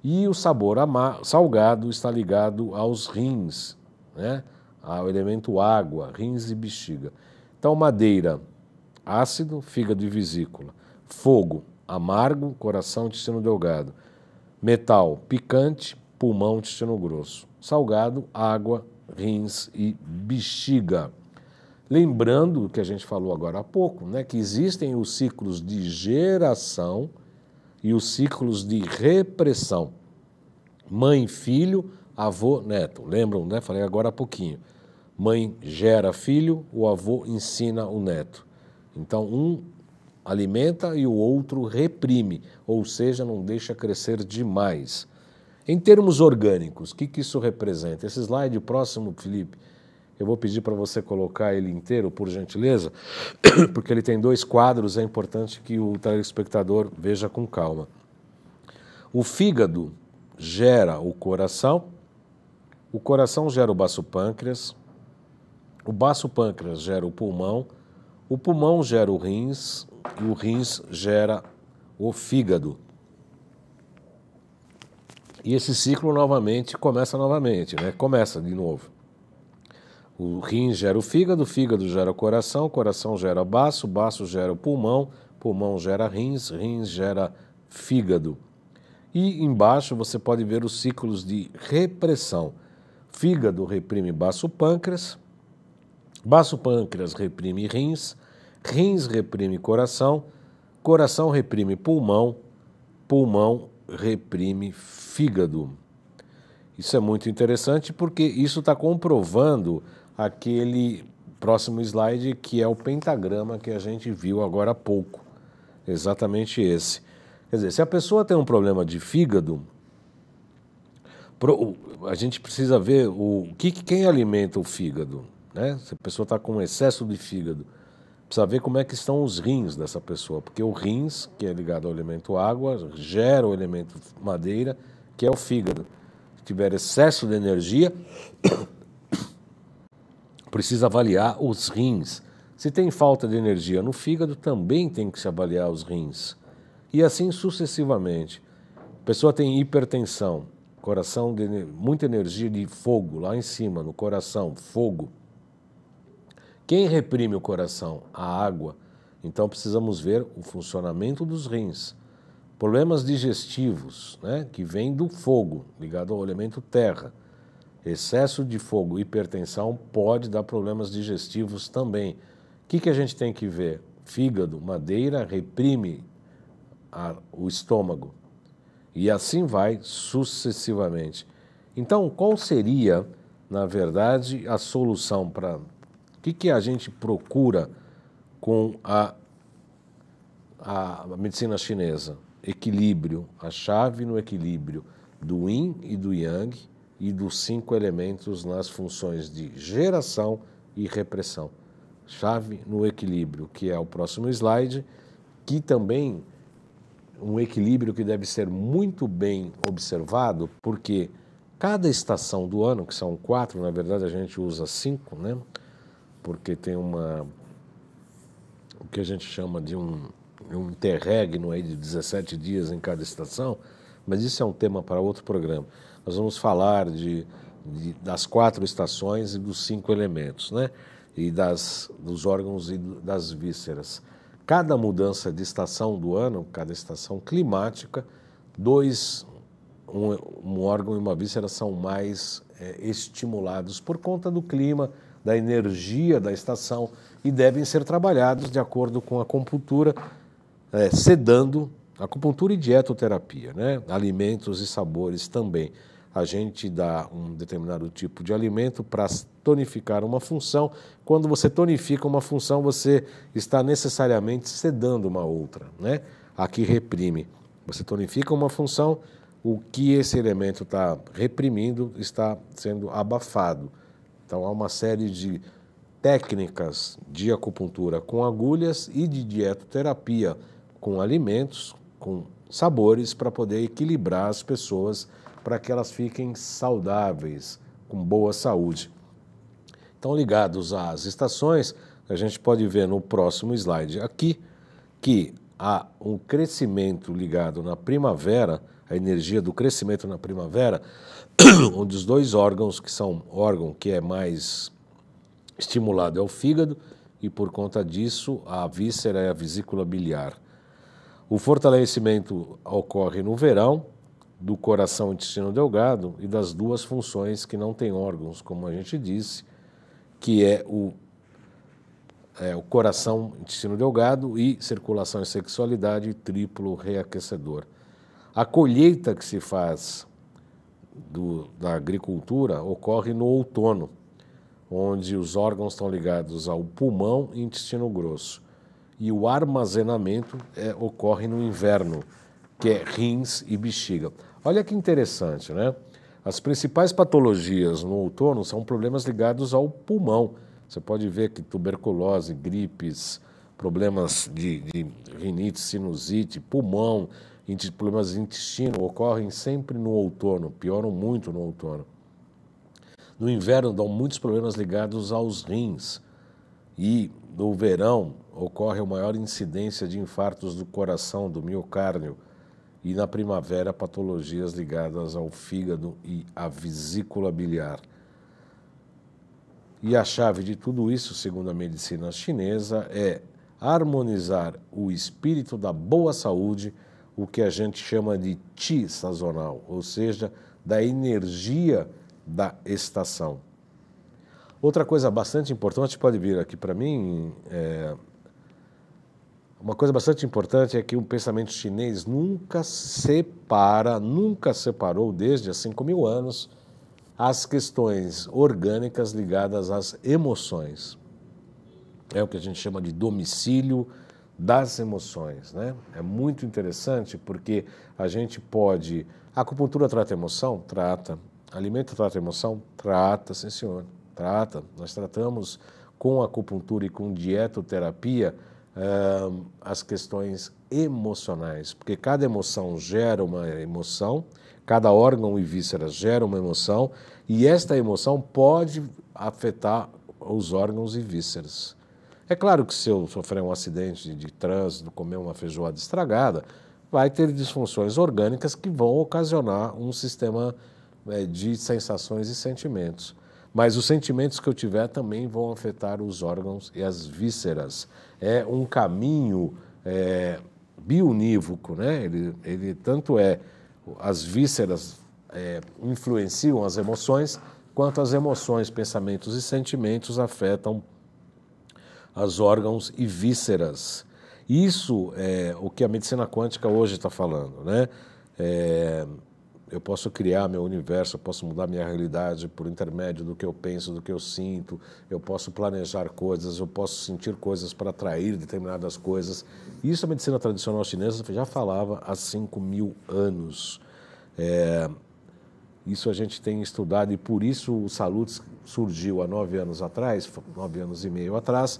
E o sabor salgado está ligado aos rins, né? Ao elemento água, rins e bexiga. Então, madeira, ácido, fígado e vesícula. Fogo, amargo, coração, intestino delgado. Metal, picante, pulmão, intestino grosso. Salgado, água, rins e bexiga. Lembrando o que a gente falou agora há pouco, né, que existem os ciclos de geração e os ciclos de repressão. Mãe, filho, avô, neto. Lembram, né? Falei agora há pouquinho. Mãe gera filho, o avô ensina o neto. Então, um alimenta e o outro reprime, ou seja, não deixa crescer demais. Em termos orgânicos, o que isso representa? Esse slide próximo, Felipe, eu vou pedir para você colocar ele inteiro, por gentileza, porque ele tem 2 quadros, é importante que o telespectador veja com calma. O fígado gera o coração gera o baço-pâncreas gera o pulmão gera o rins e o rins gera o fígado. E esse ciclo começa novamente, né? Começa de novo. O rins gera o fígado gera o coração gera baço gera o pulmão gera rins gera fígado. E embaixo você pode ver os ciclos de repressão. Fígado reprime baço-pâncreas reprime rins reprime coração reprime pulmão reprime fígado. Isso é muito interessante porque isso está comprovando aquele próximo slide que é o pentagrama que a gente viu agora há pouco. Exatamente esse. Quer dizer, se a pessoa tem um problema de fígado, A gente precisa ver quem alimenta o fígado, né? Se a pessoa está com excesso de fígado, precisa ver como é que estão os rins dessa pessoa, porque o rins, que é ligado ao elemento água, gera o elemento madeira, que é o fígado. Se tiver excesso de energia, precisa avaliar os rins. Se tem falta de energia no fígado, também tem que se avaliar os rins. E assim sucessivamente. A pessoa tem hipertensão, coração, muita energia de fogo lá em cima, no coração, fogo. Quem reprime o coração? A água. Então precisamos ver o funcionamento dos rins. Problemas digestivos, né, que vêm do fogo, ligado ao elemento terra. Excesso de fogo, hipertensão, pode dar problemas digestivos também. O que a gente tem que ver? Fígado, madeira, reprime o estômago. E assim vai sucessivamente. Então, qual seria, na verdade, a solução para... O que a gente procura com a medicina chinesa? Equilíbrio, a chave no equilíbrio do yin e do yang e dos 5 elementos nas funções de geração e repressão. Chave no equilíbrio, que é o próximo slide, que também um equilíbrio que deve ser muito bem observado, porque cada estação do ano, que são 4, na verdade a gente usa 5, né? Porque tem o que a gente chama de um interregno aí de 17 dias em cada estação, mas isso é um tema para outro programa. Nós vamos falar das 4 estações e dos 5 elementos, né? E dos órgãos e das vísceras. Cada mudança de estação do ano, cada estação climática, um órgão e uma víscera são mais estimulados por conta do clima, da energia da estação e devem ser trabalhados de acordo com a acupuntura, sedando, acupuntura e dietoterapia, né? Alimentos e sabores também. A gente dá um determinado tipo de alimento para tonificar uma função. Quando você tonifica uma função, você está necessariamente sedando uma outra, né? A que reprime. Você tonifica uma função, o que esse elemento está reprimindo está sendo abafado. Então, há uma série de técnicas de acupuntura com agulhas e de dietoterapia com alimentos, com sabores, para poder equilibrar as pessoas, para que elas fiquem saudáveis, com boa saúde. Então, ligados às estações, a gente pode ver no próximo slide aqui que há um crescimento ligado na primavera, a energia do crescimento na primavera, onde os 2 órgãos, que são órgão que é mais estimulado é o fígado e, por conta disso, a víscera é a vesícula biliar. O fortalecimento ocorre no verão, do coração e intestino delgado e das 2 funções que não têm órgãos, como a gente disse, que é o coração, intestino delgado e circulação e sexualidade, triplo reaquecedor. A colheita que se faz da agricultura ocorre no outono, onde os órgãos estão ligados ao pulmão e intestino grosso. E o armazenamento ocorre no inverno, que é rins e bexiga. Olha que interessante, né? As principais patologias no outono são problemas ligados ao pulmão. Você pode ver que tuberculose, gripes, problemas de rinite, sinusite, pulmão, problemas de intestino ocorrem sempre no outono, pioram muito no outono. No inverno dão muitos problemas ligados aos rins e no verão ocorre a maior incidência de infartos do coração, do miocárdio, e na primavera patologias ligadas ao fígado e à vesícula biliar. E a chave de tudo isso, segundo a medicina chinesa, é harmonizar o espírito da boa saúde, o que a gente chama de qi sazonal, ou seja, da energia da estação. Outra coisa bastante importante, pode vir aqui para mim, uma coisa bastante importante é que o pensamento chinês nunca separou, desde há 5.000 anos, as questões orgânicas ligadas às emoções. É o que a gente chama de domicílio das emoções, né? É muito interessante porque a gente pode... A acupuntura trata emoção? Trata. Alimento trata emoção? Trata, sim senhor. Trata. Nós tratamos com acupuntura e com dietoterapia as questões emocionais, porque cada emoção gera uma emoção, cada órgão e vísceras gera uma emoção, e esta emoção pode afetar os órgãos e vísceras. É claro que se eu sofrer um acidente de trânsito, comer uma feijoada estragada, vai ter disfunções orgânicas que vão ocasionar um sistema de sensações e sentimentos. Mas os sentimentos que eu tiver também vão afetar os órgãos e as vísceras. É um caminho bionívoco, né? Ele tanto as vísceras influenciam as emoções, quanto as emoções, pensamentos e sentimentos afetam os órgãos e vísceras. Isso é o que a medicina quântica hoje está falando, né? Eu posso criar meu universo, eu posso mudar minha realidade por intermédio do que eu penso, do que eu sinto, eu posso planejar coisas, eu posso sentir coisas para atrair determinadas coisas. Isso a medicina tradicional chinesa já falava há 5.000 anos. Isso a gente tem estudado e por isso o Salutes surgiu há 9 anos atrás, 9 anos e meio atrás,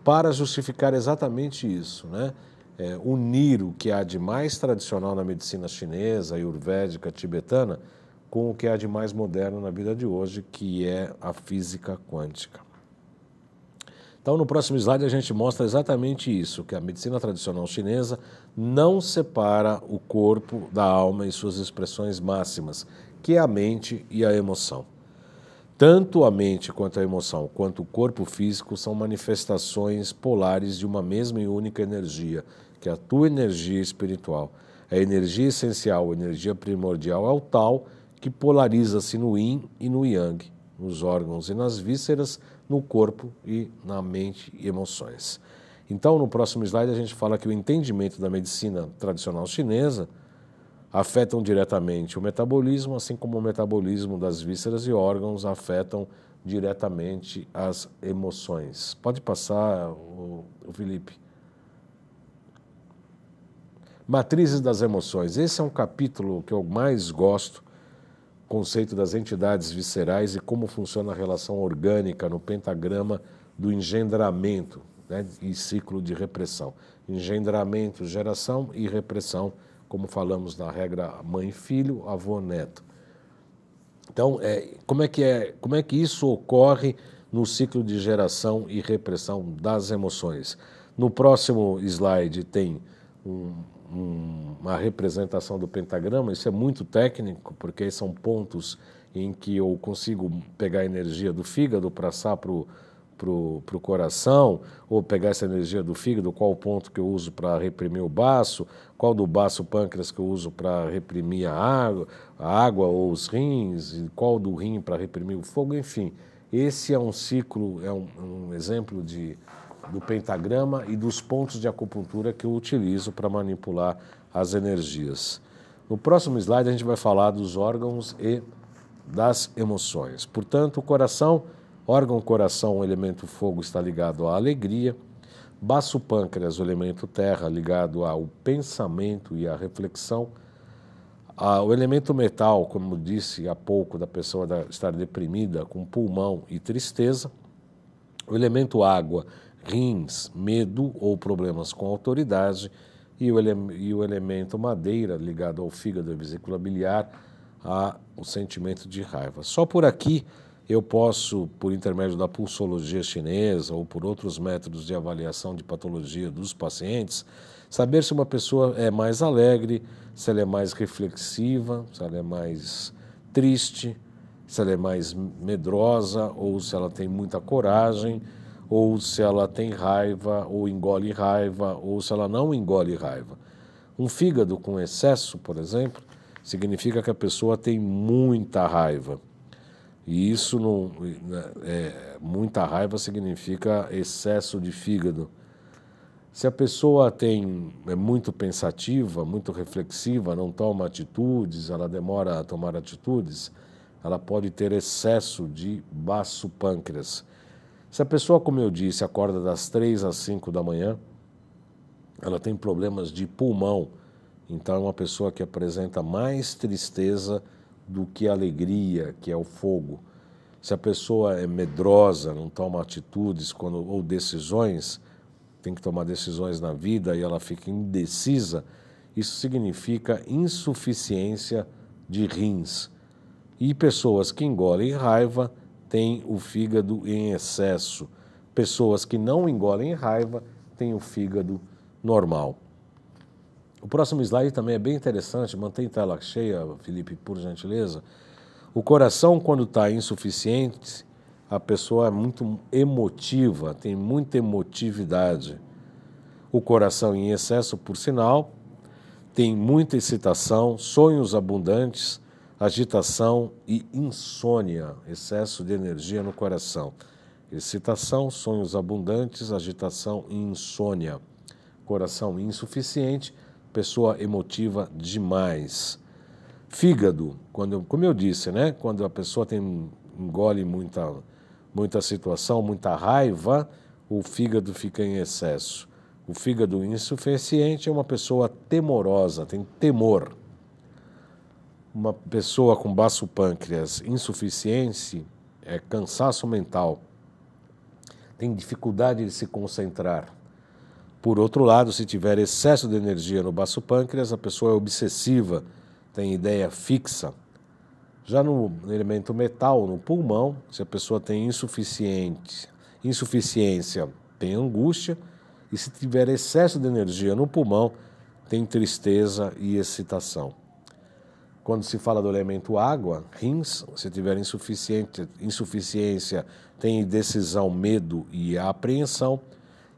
para justificar exatamente isso, né? Unir o que há de mais tradicional na medicina chinesa, ayurvédica, tibetana, com o que há de mais moderno na vida de hoje, que é a física quântica. Então, no próximo slide a gente mostra exatamente isso, que a medicina tradicional chinesa não separa o corpo da alma e suas expressões máximas, que é a mente e a emoção. Tanto a mente quanto a emoção, quanto o corpo físico são manifestações polares de uma mesma e única energia, que é a tua energia espiritual. A energia essencial, a energia primordial é o tal que polariza-se no yin e no yang, nos órgãos e nas vísceras, no corpo e na mente e emoções. Então, no próximo slide a gente fala que o entendimento da medicina tradicional chinesa afetam diretamente o metabolismo, assim como o metabolismo das vísceras e órgãos afetam diretamente as emoções. Pode passar, o Felipe. Matrizes das emoções. Esse é um capítulo que eu mais gosto, conceito das entidades viscerais e como funciona a relação orgânica no pentagrama do engendramento, né, e ciclo de repressão. Engendramento, geração e repressão, como falamos na regra mãe-filho, avô-neto. Então, como é que isso ocorre no ciclo de geração e repressão das emoções? No próximo slide tem uma representação do pentagrama, isso é muito técnico, porque são pontos em que eu consigo pegar a energia do fígado, passar para o coração, ou pegar essa energia do fígado, qual o ponto que eu uso para reprimir o baço, qual do baço o pâncreas que eu uso para reprimir a água ou os rins, e qual do rim para reprimir o fogo, enfim. Esse é um ciclo, é um exemplo do pentagrama e dos pontos de acupuntura que eu utilizo para manipular as energias. No próximo slide a gente vai falar dos órgãos e das emoções. Portanto, o coração, órgão coração, o elemento fogo está ligado à alegria, baço pâncreas, o elemento terra, ligado ao pensamento e à reflexão, o elemento metal, como disse há pouco, da pessoa estar deprimida, com pulmão e tristeza, o elemento água, rins, medo ou problemas com autoridade, e o elemento madeira, ligado ao fígado e vesícula biliar, o sentimento de raiva. Só por aqui eu posso, por intermédio da pulsologia chinesa ou por outros métodos de avaliação de patologia dos pacientes, saber se uma pessoa é mais alegre, se ela é mais reflexiva, se ela é mais triste, se ela é mais medrosa, ou se ela tem muita coragem, ou se ela tem raiva, ou engole raiva, ou se ela não engole raiva. Um fígado com excesso, por exemplo, significa que a pessoa tem muita raiva. E isso não, muita raiva significa excesso de fígado. Se a pessoa é muito pensativa, muito reflexiva, não toma atitudes, ela demora a tomar atitudes, ela pode ter excesso de baço pâncreas. Se a pessoa, como eu disse, acorda das 3 às 5 da manhã, ela tem problemas de pulmão, então é uma pessoa que apresenta mais tristeza do que alegria, que é o fogo. Se a pessoa é medrosa, não toma atitudes ou decisões, tem que tomar decisões na vida e ela fica indecisa, isso significa insuficiência de rins. E pessoas que engolem raiva têm o fígado em excesso. Pessoas que não engolem raiva têm o fígado normal. O próximo slide também é bem interessante, mantém tela cheia, Felipe, por gentileza. O coração, quando está insuficiente, a pessoa é muito emotiva, tem muita emotividade. O coração em excesso, por sinal, tem muita excitação, sonhos abundantes, agitação e insônia, excesso de energia no coração. Excitação, sonhos abundantes, agitação e insônia. Coração insuficiente, pessoa emotiva demais. Fígado, como eu disse, né? Quando a pessoa engole muita situação, muita raiva, o fígado fica em excesso. O fígado insuficiente é uma pessoa temorosa, tem temor. Uma pessoa com baço pâncreas insuficiente é cansaço mental, tem dificuldade de se concentrar. Por outro lado, se tiver excesso de energia no baço pâncreas, a pessoa é obsessiva, tem ideia fixa. Já no elemento metal, no pulmão, se a pessoa tem insuficiência, tem angústia, e se tiver excesso de energia no pulmão, tem tristeza e excitação. Quando se fala do elemento água, rins, se tiver insuficiência, tem indecisão, medo e apreensão,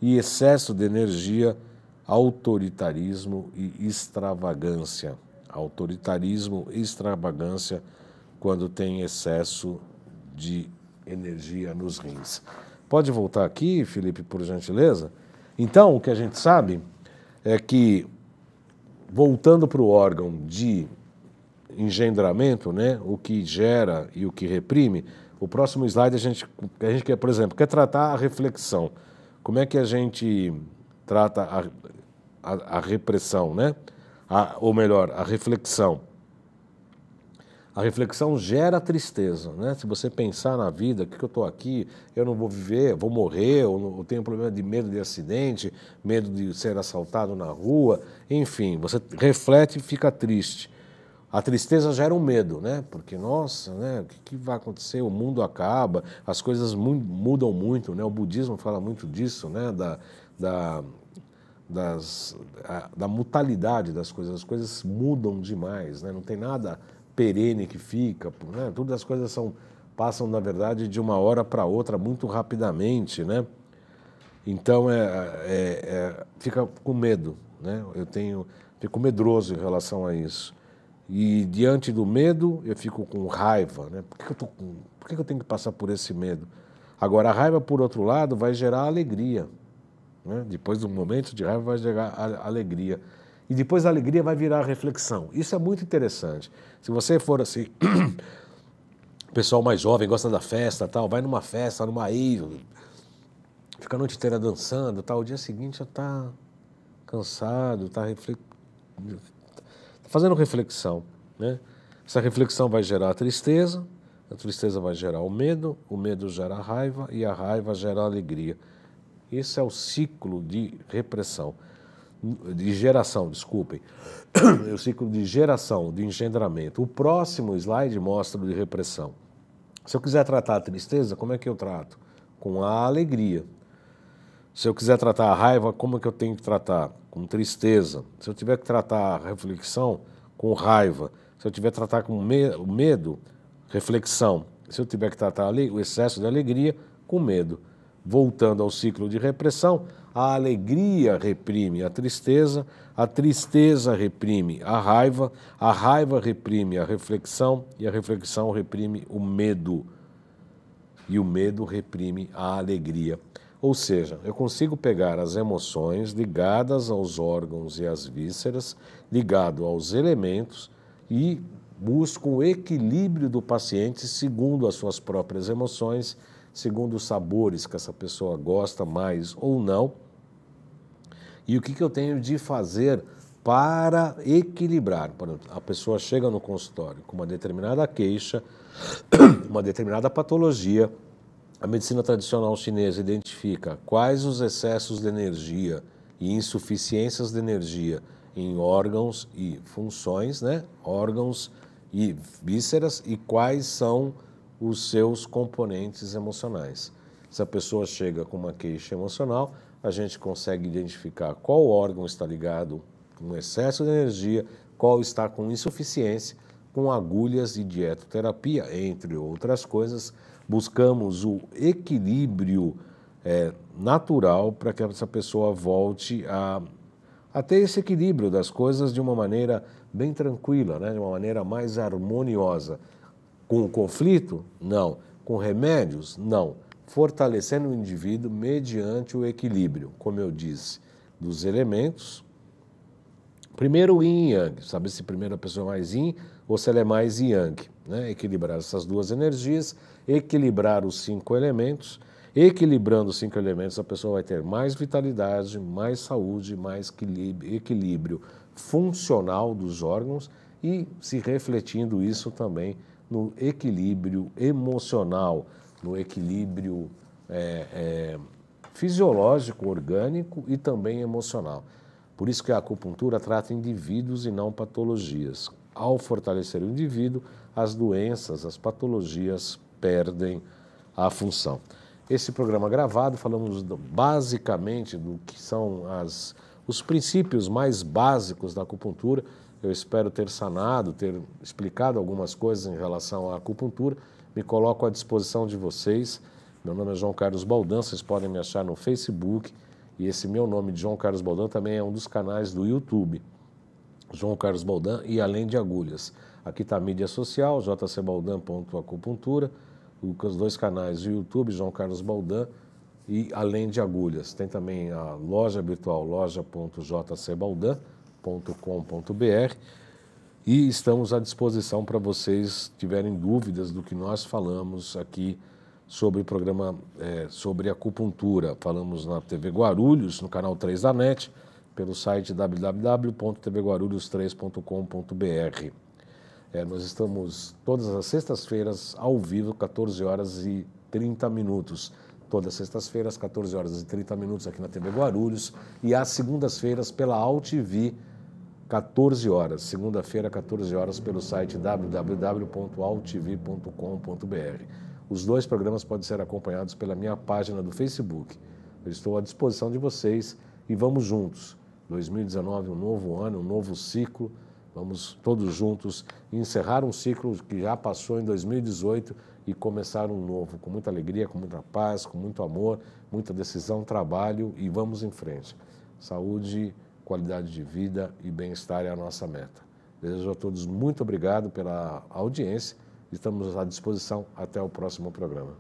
e excesso de energia, autoritarismo e extravagância. Autoritarismo e extravagância quando tem excesso de energia nos rins. Pode voltar aqui, Felipe, por gentileza? Então, o que a gente sabe é que, voltando para o órgão de engendramento, né, o que gera e o que reprime, o próximo slide a gente quer, por exemplo, quer tratar a reflexão. Como é que a gente trata a repressão, né? Ou melhor, a reflexão. A reflexão gera tristeza, né? Se você pensar na vida, o que eu estou aqui, eu não vou viver, vou morrer, eu tenho problema de medo de acidente, medo de ser assaltado na rua, enfim, você reflete e fica triste. A tristeza gera um medo, né? Porque, nossa, né? O que vai acontecer? O mundo acaba, as coisas mudam muito, né? O budismo fala muito disso, né? Da mutalidade das coisas. As coisas mudam demais, né? Não tem nada perene que fica, né? Todas as coisas passam, na verdade, de uma hora para outra muito rapidamente, né? Então, fica com medo, né? Fico medroso em relação a isso. E diante do medo, eu fico com raiva, né? Por que eu tenho que passar por esse medo? Agora, a raiva, por outro lado, vai gerar alegria, né? Depois do momento de raiva vai gerar alegria. E depois da alegria vai virar reflexão. Isso é muito interessante. Se você for assim, pessoal mais jovem, gosta da festa, tal, vai numa festa, numa rave, fica a noite inteira dançando, tal, o dia seguinte já está cansado, está fazendo reflexão, né? Essa reflexão vai gerar a tristeza vai gerar o medo gera a raiva e a raiva gera a alegria. Esse é o ciclo de geração, desculpem. É o ciclo de geração, de engendramento. O próximo slide mostra o de repressão. Se eu quiser tratar a tristeza, como é que eu trato? Com a alegria. Se eu quiser tratar a raiva, como é que eu tenho que tratar? Com tristeza. Se eu tiver que tratar a reflexão, com raiva. Se eu tiver que tratar com medo, reflexão. Se eu tiver que tratar o excesso de alegria, com medo. Voltando ao ciclo de repressão, a alegria reprime a tristeza reprime a raiva reprime a reflexão e a reflexão reprime o medo. E o medo reprime a alegria. Ou seja, eu consigo pegar as emoções ligadas aos órgãos e às vísceras, ligado aos elementos e busco o equilíbrio do paciente segundo as suas próprias emoções, segundo os sabores que essa pessoa gosta mais ou não. E o que eu tenho de fazer para equilibrar? Por exemplo, a pessoa chega no consultório com uma determinada queixa, uma determinada patologia. A medicina tradicional chinesa identifica quais os excessos de energia e insuficiências de energia em órgãos e funções, né? Órgãos e vísceras, e quais são os seus componentes emocionais. Se a pessoa chega com uma queixa emocional, a gente consegue identificar qual órgão está ligado com excesso de energia, qual está com insuficiência, com agulhas e dietoterapia, entre outras coisas. Buscamos o equilíbrio natural para que essa pessoa volte a ter esse equilíbrio das coisas de uma maneira bem tranquila, né? De uma maneira mais harmoniosa. Com o conflito? Não. Com remédios? Não. Fortalecendo o indivíduo mediante o equilíbrio, como eu disse, dos elementos. Primeiro o yin e yang, saber se primeiro a pessoa é mais yin ou se ela é mais yang, né? Equilibrar essas duas energias, equilibrar os 5 elementos. Equilibrando os 5 elementos, a pessoa vai ter mais vitalidade, mais saúde, mais equilíbrio funcional dos órgãos e se refletindo isso também no equilíbrio emocional, no equilíbrio fisiológico, orgânico e também emocional. Por isso que a acupuntura trata indivíduos e não patologias. Ao fortalecer o indivíduo, as doenças, as patologias perdem a função. Esse programa gravado, falamos basicamente do que são os princípios mais básicos da acupuntura. Eu espero ter sanado, ter explicado algumas coisas em relação à acupuntura. Me coloco à disposição de vocês. Meu nome é João Carlos Baldan, vocês podem me achar no Facebook. E esse meu nome de João Carlos Baldan também é um dos canais do YouTube. João Carlos Baldan e Além de Agulhas. Aqui está a mídia social, jcbaldan.acupuntura. Os 2 canais do YouTube, João Carlos Baldan e Além de Agulhas. Tem também a loja virtual, loja.jcbaldan.com.br, e estamos à disposição para vocês tiverem dúvidas do que nós falamos aqui sobre o programa, sobre acupuntura. Falamos na TV Guarulhos, no canal 3 da NET, pelo site www.tvguarulhos3.com.br. Nós estamos todas as sextas-feiras ao vivo, 14 horas e 30 minutos. Todas as sextas-feiras, 14 horas e 30 minutos aqui na TV Guarulhos. E às segundas-feiras pela AltV, 14 horas. Segunda-feira, 14 horas, pelo site www.altv.com.br. Os 2 programas podem ser acompanhados pela minha página do Facebook. Eu estou à disposição de vocês e vamos juntos. 2019, um novo ano, um novo ciclo. Vamos todos juntos encerrar um ciclo que já passou em 2018 e começar um novo, com muita alegria, com muita paz, com muito amor, muita decisão, trabalho, e vamos em frente. Saúde, qualidade de vida e bem-estar é a nossa meta. Desejo a todos muito obrigado pela audiência. Estamos à disposição. Até o próximo programa.